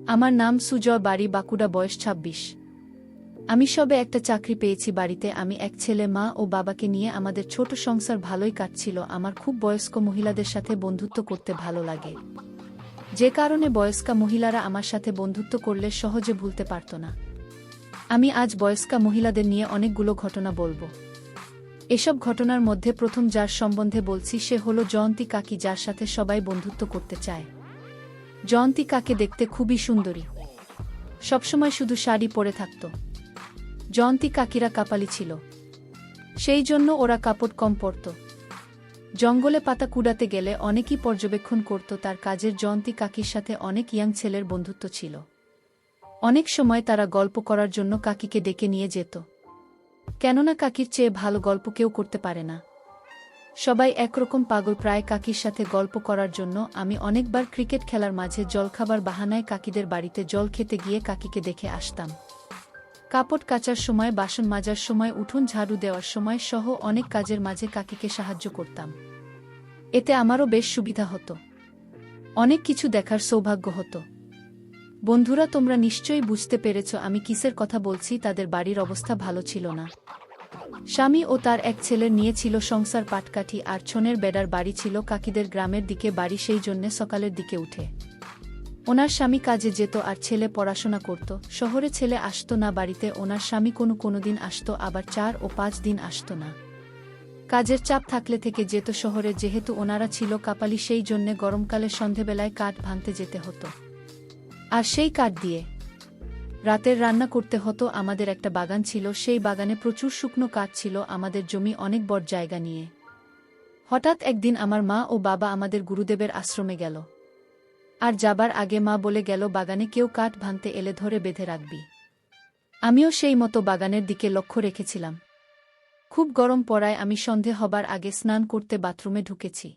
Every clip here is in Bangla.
আমার নাম সুজয়, বাড়ি বাঁকুড়া, বয়স ২৬। আমি সবে একটা চাকরি পেয়েছি বাড়িতে। আমি এক ছেলে, মা ও বাবাকে নিয়ে আমাদের ছোট সংসার ভালোই কাটছিল। আমার খুব বয়স্ক মহিলাদের সাথে বন্ধুত্ব করতে ভালো লাগে, যে কারণে বয়স্কা মহিলারা আমার সাথে বন্ধুত্ব করলে সহজে ভুলতে পারত না। আমি আজ বয়স্কা মহিলাদের নিয়ে অনেকগুলো ঘটনা বলবো। এসব ঘটনার মধ্যে প্রথম যার সম্বন্ধে বলছি সে হলো জয়ন্তী কাকি, যার সাথে সবাই বন্ধুত্ব করতে চায়। জয়ন্তী কাকে দেখতে খুবই সুন্দরী, সবসময় শুধু শাড়ি পরে থাকত। জয়ন্তী কাকিরা কাপালি ছিল, সেই জন্য ওরা কাপড় কম পরত। জঙ্গলে পাতা কুড়াতে গেলে অনেকেই পর্যবেক্ষণ করত তার কাজের। জয়ন্তী কাকির সাথে অনেক ইয়াং ছেলের বন্ধুত্ব ছিল। অনেক সময় তারা গল্প করার জন্য কাকিকে ডেকে নিয়ে যেত, কেননা কাকির চেয়ে ভালো গল্প কেউ করতে পারে না। সবাই একরকম পাগল প্রায় কাকির সাথে গল্প করার জন্য। আমি অনেকবার ক্রিকেট খেলার মাঝে জলখাবার বাহানায় কাকিদের বাড়িতে জল খেতে গিয়ে কাকিকে দেখে আসতাম। কাপড় কাচার সময়, বাসন মাজার সময়, উঠোন ঝাড়ু দেওয়ার সময় সহ অনেক কাজের মাঝে কাকিকে সাহায্য করতাম। এতে আমারও বেশ সুবিধা হতো, অনেক কিছু দেখার সৌভাগ্য হতো। বন্ধুরা, তোমরা নিশ্চয়ই বুঝতে পেরেছ আমি কিসের কথা বলছি। তাদের বাড়ির অবস্থা ভালো ছিল না। স্বামী ও তার এক ছেলের নিয়ে ছিল সংসার পাটকাঠি, আর ছনের বেড়ার বাড়ি ছিল কাকিদের গ্রামের দিকে বাড়ি। সেই জন্যে সকালের দিকে উঠে ওনার স্বামী কাজে যেত আর ছেলে পড়াশোনা করত। শহরে ছেলে আসতো না বাড়িতে, ওনার স্বামী কোনো দিন আসতো, আবার ৪ ও ৫ দিন আসতো না। কাজের চাপ থাকলে থেকে যেত শহরে। যেহেতু ওনারা ছিল কাপালি, সেই জন্যে গরমকালে সন্ধেবেলায় কাঠ ভাঙতে যেতে হতো, আর সেই কাঠ দিয়ে রাতের রান্না করতে হতো। আমাদের একটা বাগান ছিল, সেই বাগানে প্রচুর শুকনো কাঠ ছিল। আমাদের জমি অনেক বড় জায়গা নিয়ে। হঠাৎ একদিন আমার মা ও বাবা আমাদের গুরুদেবের আশ্রমে গেল, আর যাবার আগে মা বলে গেল, বাগানে কেউ কাঠ ভাঙতে এলে ধরে বেঁধে রাখবি। আমিও সেই মতো বাগানের দিকে লক্ষ্য রেখেছিলাম। খুব গরম পড়ায় আমি সন্ধে হবার আগে স্নান করতে বাথরুমে ঢুকেছি।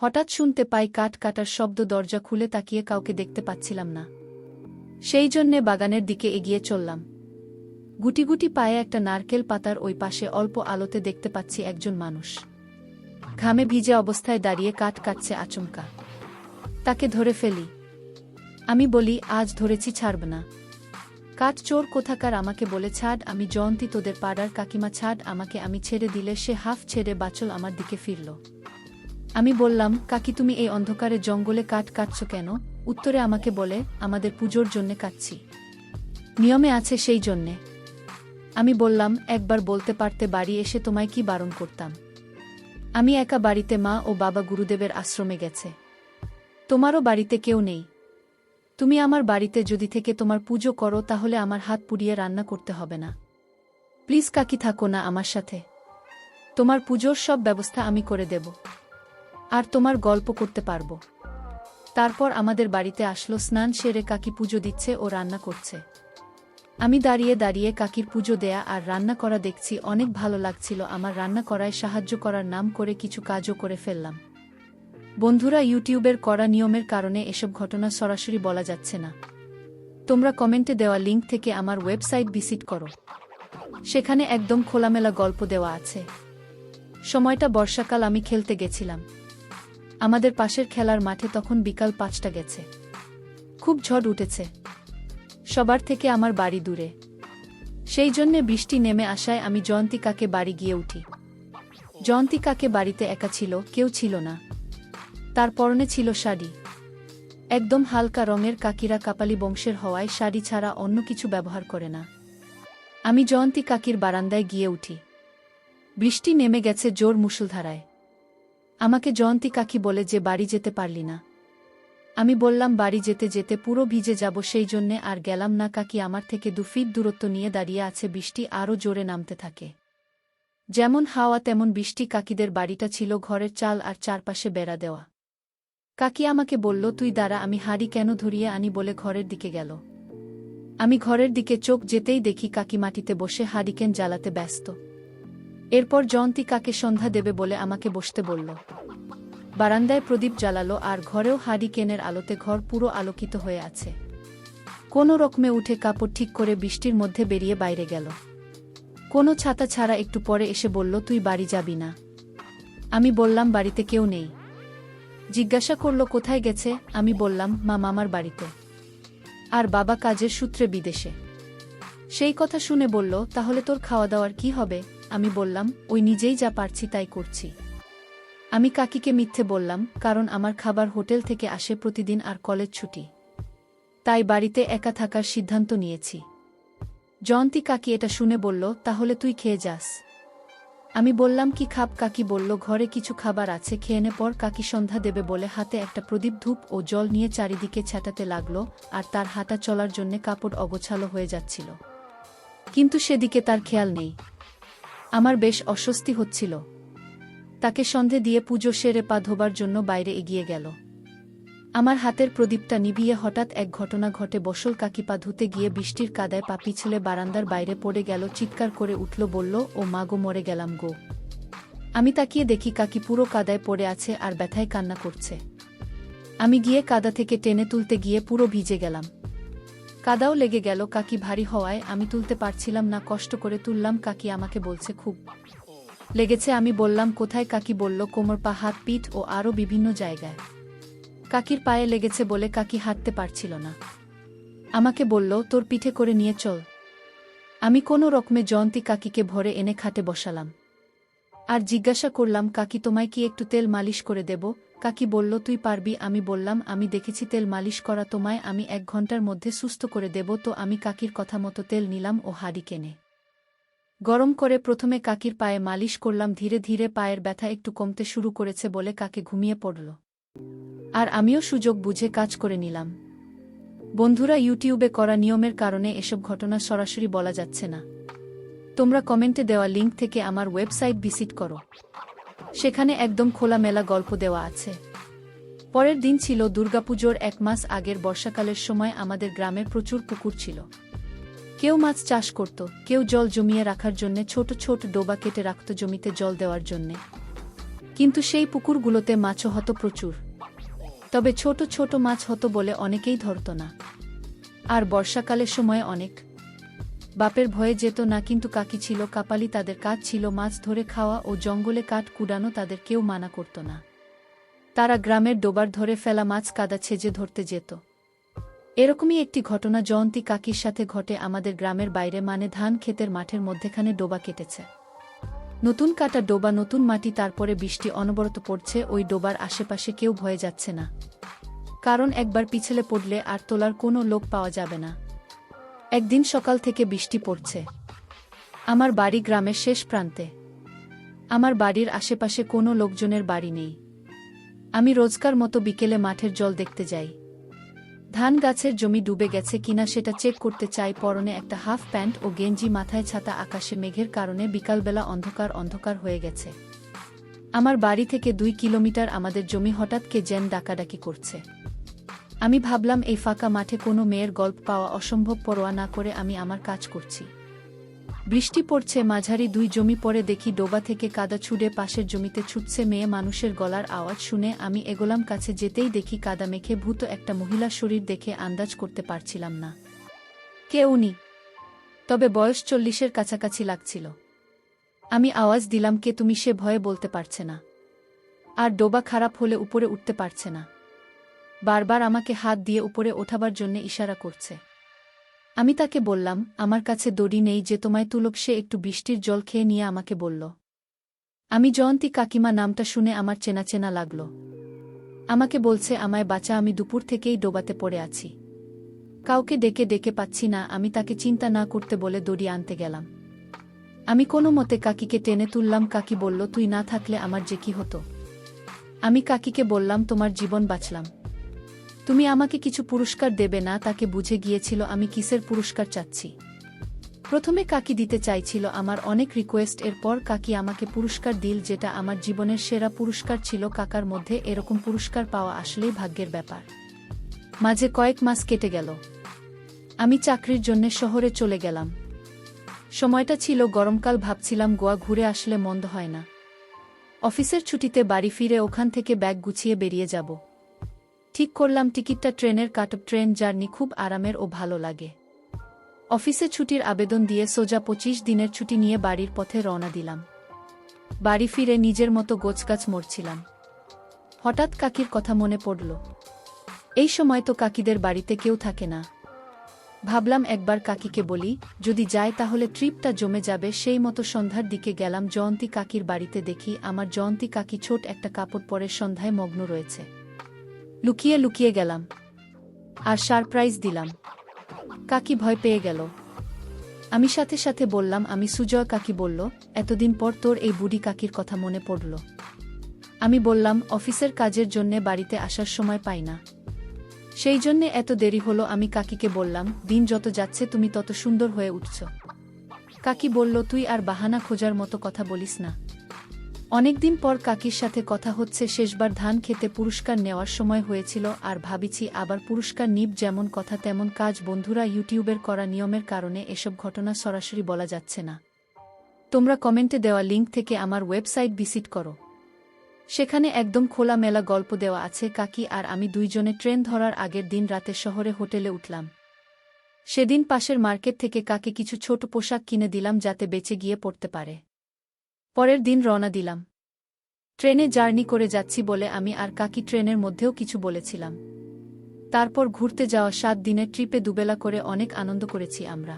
হঠাৎ শুনতে পাই কাঠ কাটার শব্দ। দরজা খুলে তাকিয়ে কাউকে দেখতে পাচ্ছিলাম না, সেই জন্যে বাগানের দিকে এগিয়ে চললাম। গুটি গুটি পায়ে একটা নারকেল পাতার ওই পাশে অল্প আলোতে দেখতে পাচ্ছি একজন মানুষ ঘামে ভিজে অবস্থায় দাঁড়িয়ে কাঠ কাটছে। আচমকা তাকে ধরে ফেলি। আমি বলি, আজ ধরেছি, ছাড়ব না। কাঠ চোর কোথাকার, আমাকে বলে ছাড়। আমি জয়ন্তী, তোদের পাড়ার কাকিমা, ছাড় আমাকে। আমি ছেড়ে দিলে সে হাফ ছেড়ে বাচল আমার দিকে ফিরল। আমি বললাম, কাকি তুমি এই অন্ধকারে জঙ্গলে কাঠ কাটছ কেন? উত্তরে আমাকে বলে, আমাদের পুজোর জন্যে কাটছি, নিয়মে আছে সেই জন্যে। আমি বললাম, একবার বলতে পারতে, বাড়ি এসে তোমায় কি বারণ করতাম? আমি একা বাড়িতে, মা ও বাবা গুরুদেবের আশ্রমে গেছে, তোমারও বাড়িতে কেউ নেই। তুমি আমার বাড়িতে যদি থেকে তোমার পুজো করো তাহলে আমার হাত পুড়িয়ে রান্না করতে হবে না। প্লিজ কাকি, থাকো না আমার সাথে। তোমার পুজোর সব ব্যবস্থা আমি করে দেব, আর তোমার গল্প করতে পারবো। তারপর আমাদের বাড়িতে আসলো। স্নান সেরে কাকি পুজো দিচ্ছে ও রান্না করছে। আমি দাঁড়িয়ে দাঁড়িয়ে কাকির পুজো দেয়া আর রান্না করা দেখছি। অনেক ভালো লাগছিল। আমার রান্না করায় সাহায্য করার নাম করে কিছু কাজও করে ফেললাম। বন্ধুরা, ইউটিউবের করা নিয়মের কারণে এসব ঘটনা সরাসরি বলা যাচ্ছে না। তোমরা কমেন্টে দেওয়া লিঙ্ক থেকে আমার ওয়েবসাইট ভিজিট করো, সেখানে একদম খোলামেলা গল্প দেওয়া আছে। সময়টা বর্ষাকাল। আমি খেলতে গেছিলাম আমাদের পাশের খেলার মাঠে। তখন বিকাল ৫টা গেছে, খুব ঝড় উঠেছে। সবার থেকে আমার বাড়ি দূরে, সেই জন্যে বৃষ্টি নেমে আসায় আমি জয়ন্তী কাকে বাড়ি গিয়ে উঠি। জয়ন্তী কাকে বাড়িতে একা ছিল, কেউ ছিল না। তার পরনে ছিল শাড়ি, একদম হালকা রঙের। কাকিরা কাপালি বংশের হওয়ায় শাড়ি ছাড়া অন্য কিছু ব্যবহার করে না। আমি জয়ন্তী কাকির বারান্দায় গিয়ে উঠি। বৃষ্টি নেমে গেছে জোর মুষলধারায়। আমাকে জয়ন্তী কাকি বলে যে, বাড়ি যেতে পারলি না? আমি বললাম, বাড়ি যেতে যেতে পুরো ভিজে যাব, সেই জন্যে আর গেলাম না। কাকি আমার থেকে 2 ফিট দূরত্ব নিয়ে দাঁড়িয়ে আছে। বৃষ্টি আরও জোরে নামতে থাকে, যেমন হাওয়া তেমন বৃষ্টি। কাকিদের বাড়িটা ছিল ঘরের চাল আর চারপাশে বেড়া দেওয়া। কাকি আমাকে বলল, তুই দাঁড়া, আমি হাঁড়ি কেন ধরিয়ে আনি, বলে ঘরের দিকে গেল। আমি ঘরের দিকে চোখ যেতেই দেখি কাকি মাটিতে বসে হারিকেন জ্বালাতে ব্যস্ত। এরপর জয়ন্তী কাকে সন্ধ্যা দেবে বলে আমাকে বসতে বলল। বারান্দায় প্রদীপ জ্বালালো, আর ঘরেও হারিকেনের আলোতে ঘর পুরো আলোকিত হয়ে আছে। কোনো রকমে উঠে কাপড় ঠিক করে বৃষ্টির মধ্যে বেরিয়ে বাইরে গেল। কোনো ছাতা ছাড়া একটু পরে এসে বলল, তুই বাড়ি যাবি না? আমি বললাম, বাড়িতে কেউ নেই। জিজ্ঞাসা করল, কোথায় গেছে? আমি বললাম, মা মামার বাড়িতে। আর বাবা কাজের সূত্রে বিদেশে। সেই কথা শুনে বলল, তাহলে তোর খাওয়া দাওয়ার কি হবে? আমি বললাম, ওই নিজেই যা পারছি তাই করছি। আমি কাকিকে মিথ্যে বললাম, কারণ আমার খাবার হোটেল থেকে আসে প্রতিদিন আর কলেজ ছুটি, তাই বাড়িতে একা থাকার সিদ্ধান্ত নিয়েছি। জয়ন্তী কাকি এটা শুনে বলল, তাহলে তুই খেয়ে যাস। আমি বললাম, কি খাব? কাকি বলল, ঘরে কিছু খাবার আছে, খেয়ে নে পর। কাকি সন্ধ্যা দেবে বলে হাতে একটা প্রদীপ, ধূপ ও জল নিয়ে চারিদিকে ছ্যাটাতে লাগল, আর তার হাঁটা চলার জন্যে কাপড় অগোছালো হয়ে যাচ্ছিল, কিন্তু সেদিকে তার খেয়াল নেই। আমার বেশ অস্বস্তি হচ্ছিল। তাকে সন্ধে দিয়ে পুজো সেরে পা ধোবার জন্য বাইরে এগিয়ে গেল। আমার হাতের প্রদীপটা নিভিয়ে হঠাৎ এক ঘটনা ঘটে। বসল কাকি পা ধুতে গিয়ে বৃষ্টির কাদায় পা পিছলে বারান্দার বাইরে পড়ে গেল। চিৎকার করে উঠল, বলল, ও মা গো, মরে গেলাম গো। আমি তাকিয়ে দেখি কাকি পুরো কাদায় পড়ে আছে আর ব্যথায় কান্না করছে। আমি গিয়ে কাদা থেকে টেনে তুলতে গিয়ে পুরো ভিজে গেলাম। কাদাও লেগে গেল। কাকি ভারী হওয়ায় আমি তুলতে পারছিলাম না। কষ্ট করে তুললাম। কাকি আমাকে বলছে, খুব লেগেছে। আমি বললাম, কোথায়? কাকি বলল, কোমর, পা, হাত, পিঠ ও আরও বিভিন্ন জায়গায়। কাকির পায়ে লেগেছে বলে কাকি হাঁটতে পারছিল না। আমাকে বলল, তোর পিঠে করে নিয়ে চল। আমি কোনো রকমে জয়ন্তী কাকিকে ভরে এনে খাটে বসালাম আর জিজ্ঞাসা করলাম, কাকি, তোমায় কি একটু তেল মালিশ করে দেব? কাকি বলল, তুই পারবি। আমি বললাম, আমি দেখেছি তেল মালিশ করা, তোমায় আমি 1 ঘন্টার মধ্যে সুস্থ করে দেব। তো আমি কাকির কথা মতো তেল নিলাম ও হাঁড়ি কেনে গরম করে প্রথমে কাকির পায়ে মালিশ করলাম। ধীরে ধীরে পায়ের ব্যথা একটু কমতে শুরু করেছে বলে কাকি ঘুমিয়ে পড়ল, আর আমিও সুযোগ বুঝে কাজ করে নিলাম। বন্ধুরা, ইউটিউবে করা নিয়মের কারণে এসব ঘটনা সরাসরি বলা যাচ্ছে না। তোমরা কমেন্টে দেওয়া লিঙ্ক থেকে আমার ওয়েবসাইট ভিজিট করো, সেখানে একদম খোলামেলা গল্প দেওয়া আছে। পরের দিন ছিল দুর্গাপুজোর 1 মাস আগের বর্ষাকালের সময়। আমাদের গ্রামের প্রচুর পুকুর ছিল। কেউ মাছ চাষ করত, কেউ জল জমিয়ে রাখার জন্যে ছোট ছোট ডোবা কেটে রাখত জমিতে জল দেওয়ার জন্যে। কিন্তু সেই পুকুরগুলোতে মাছও হতো প্রচুর, তবে ছোট ছোট মাছ হতো বলে অনেকেই ধরত না। আর বর্ষাকালের সময় অনেক বাপের ভয়ে যেত না। কিন্তু কাকি ছিল কাপালি, তাদের কাজ ছিল মাছ ধরে খাওয়া ও জঙ্গলে কাঠ কুড়ানো। তাদের কেউ মানা করত না। তারা গ্রামের ডোবার ধরে ফেলা মাছ কাদা ছেজে ধরতে যেত। এরকমই একটি ঘটনা জয়ন্তী কাকির সাথে ঘটে। আমাদের গ্রামের বাইরে, মানে ধান ক্ষেতের মাঠের মধ্যেখানে ডোবা কেটেছে। নতুন কাটা ডোবা, নতুন মাটি, তারপরে বৃষ্টি অনবরত পড়ছে। ওই ডোবার আশেপাশে কেউ ভয়ে যাচ্ছে না, কারণ একবার পিছলে পড়লে আর তোলার কোনো লোক পাওয়া যাবে না। একদিন সকাল থেকে বৃষ্টি পড়ছে। আমার বাড়ি গ্রামের শেষ প্রান্তে। আমার বাড়ির আশেপাশে কোনো লোকজনের বাড়ি নেই। আমি রোজকার মতো বিকেলে মাঠের জল দেখতে যাই। ধান গাছের জমি ডুবে গেছে কিনা সেটা চেক করতে চাই। পরনে একটা হাফ প্যান্ট ও গেঞ্জি, মাথায় ছাতা। আকাশে মেঘের কারণে বিকালবেলা অন্ধকার অন্ধকার হয়ে গেছে। আমার বাড়ি থেকে 2 কিলোমিটার আমাদের জমি। হঠাৎ কে যেন ডাকাডাকি করছে। আমি ভাবলাম, এই ফাঁকা মাঠে কোনো মেয়ের গল্প পাওয়া অসম্ভব। পরোয়া না করে আমি আমার কাজ করছি। বৃষ্টি পড়ছে, মাঝারি 2 জমি পরে দেখি ডোবা থেকে কাদা ছুঁড়ে পাশের জমিতে ছুটছে মেয়ে মানুষের গলার আওয়াজ শুনে আমি এগোলাম। কাছে যেতেই দেখি কাদা মেখে ভূত একটা মহিলা। শরীর দেখে আন্দাজ করতে পারছিলাম না কে উনি, তবে বয়স 40-এর কাছাকাছি লাগছিল। আমি আওয়াজ দিলাম, কে তুমি? সে ভয়ে বলতে পারছে না, আর ডোবা খারাপ হলে উপরে উঠতে পারছে না। বারবার আমাকে হাত দিয়ে উপরে ওঠাবার জন্য ইশারা করছে। আমি তাকে বললাম, আমার কাছে দড়ি নেই যে তোমায় তুলক। সে একটু বৃষ্টির জল খেয়ে নিয়ে আমাকে বলল, আমি জয়ন্তী কাকিমা। নামটা শুনে আমার চেনা চেনা লাগল। আমাকে বলছে, আমায় বাঁচা, আমি দুপুর থেকেই ডোবাতে পড়ে আছি, কাউকে ডেকে ডেকে পাচ্ছি না। আমি তাকে চিন্তা না করতে বলে দড়ি আনতে গেলাম। আমি কোনো মতে কাকিকে টেনে তুললাম। কাকি বলল, তুই না থাকলে আমার যে কি হতো। আমি কাকিকে বললাম, তোমার জীবন বাঁচলাম, তুমি আমাকে কিছু পুরস্কার দেবে না? তাকে বুঝে গিয়েছিল আমি কিসের পুরস্কার চাচ্ছি। প্রথমে কাকি দিতে চাইছিল আমার অনেক রিকোয়েস্ট। এরপর কাকি আমাকে পুরস্কার দিল, যেটা আমার জীবনের সেরা পুরস্কার ছিল। কাকার মধ্যে এরকম পুরস্কার পাওয়া আসলেই ভাগ্যের ব্যাপার। মাঝে কয়েক মাস কেটে গেল। আমি চাকরির জন্য শহরে চলে গেলাম। সময়টা ছিল গরমকাল। ভাবছিলাম, গোয়া ঘুরে আসলে মন্দ হয় না। অফিসের ছুটিতে বাড়ি ফিরে ওখান থেকে ব্যাগ গুছিয়ে বেরিয়ে যাব। ঠিক করলাম টিকিটটা ট্রেনের কাটব। ট্রেন জার্নি খুব আরামের ও ভালো লাগে। অফিসে ছুটির আবেদন দিয়ে সোজা 25 দিনের ছুটি নিয়ে বাড়ির পথে রওনা দিলাম। বাড়ি ফিরে নিজের মতো গোছগাছ মরছিলাম। হঠাৎ কাকির কথা মনে পড়ল। এই সময় তো কাকিদের বাড়িতে কেউ থাকে না। ভাবলাম একবার কাকিকে বলি, যদি যায় তাহলে ট্রিপটা জমে যাবে। সেই মতো সন্ধ্যার দিকে গেলাম জয়ন্তী কাকির বাড়িতে। দেখি আমার জয়ন্তী কাকি ছোট একটা কাপড় পরে সন্ধ্যায় মগ্ন রয়েছে। লুকিয়ে লুকিয়ে গেলাম আর সারপ্রাইজ দিলাম। কাকি ভয় পেয়ে গেল। আমি সাথে সাথে বললাম, আমি সুজয়। কাকি বলল, এতদিন পর তোর এই বুড়ি কাকির কথা মনে পড়ল? আমি বললাম, অফিসের কাজের জন্যে বাড়িতে আসার সময় পাই না, সেই জন্যে এত দেরি হলো। আমি কাকিকে বললাম, দিন যত যাচ্ছে তুমি তত সুন্দর হয়ে উঠছ। কাকি বলল, তুই আর বাহানা খোঁজার মতো কথা বলিস না। অনেকদিন পর কাকির সাথে কথা হচ্ছে। শেষবার ধান খেতে পুরস্কার নেওয়ার সময় হয়েছিল, আর ভাবিছি আবার পুরস্কার নিব। যেমন কথা তেমন কাজ। বন্ধুরা, ইউটিউবের করা নিয়মের কারণে এসব ঘটনা সরাসরি বলা যাচ্ছে না। তোমরা কমেন্টে দেওয়া লিঙ্ক থেকে আমার ওয়েবসাইট ভিজিট করো, সেখানে একদম খোলামেলা গল্প দেওয়া আছে। কাকি আর আমি দুইজনে ট্রেন ধরার আগের দিন রাতে শহরে হোটেলে উঠলাম। সেদিন পাশের মার্কেট থেকে কাকে কিছু ছোট পোশাক কিনে দিলাম যাতে বেঁচে গিয়ে পড়তে পারে। পরের দিন রওনা দিলাম। ট্রেনে জার্নি করে যাচ্ছি বলে আমি আর কাকি ট্রেনের মধ্যেও কিছু বলেছিলাম। তারপর ঘুরতে যাওয়া 7 দিনের ট্রিপে দুবেলা করে অনেক আনন্দ করেছি আমরা।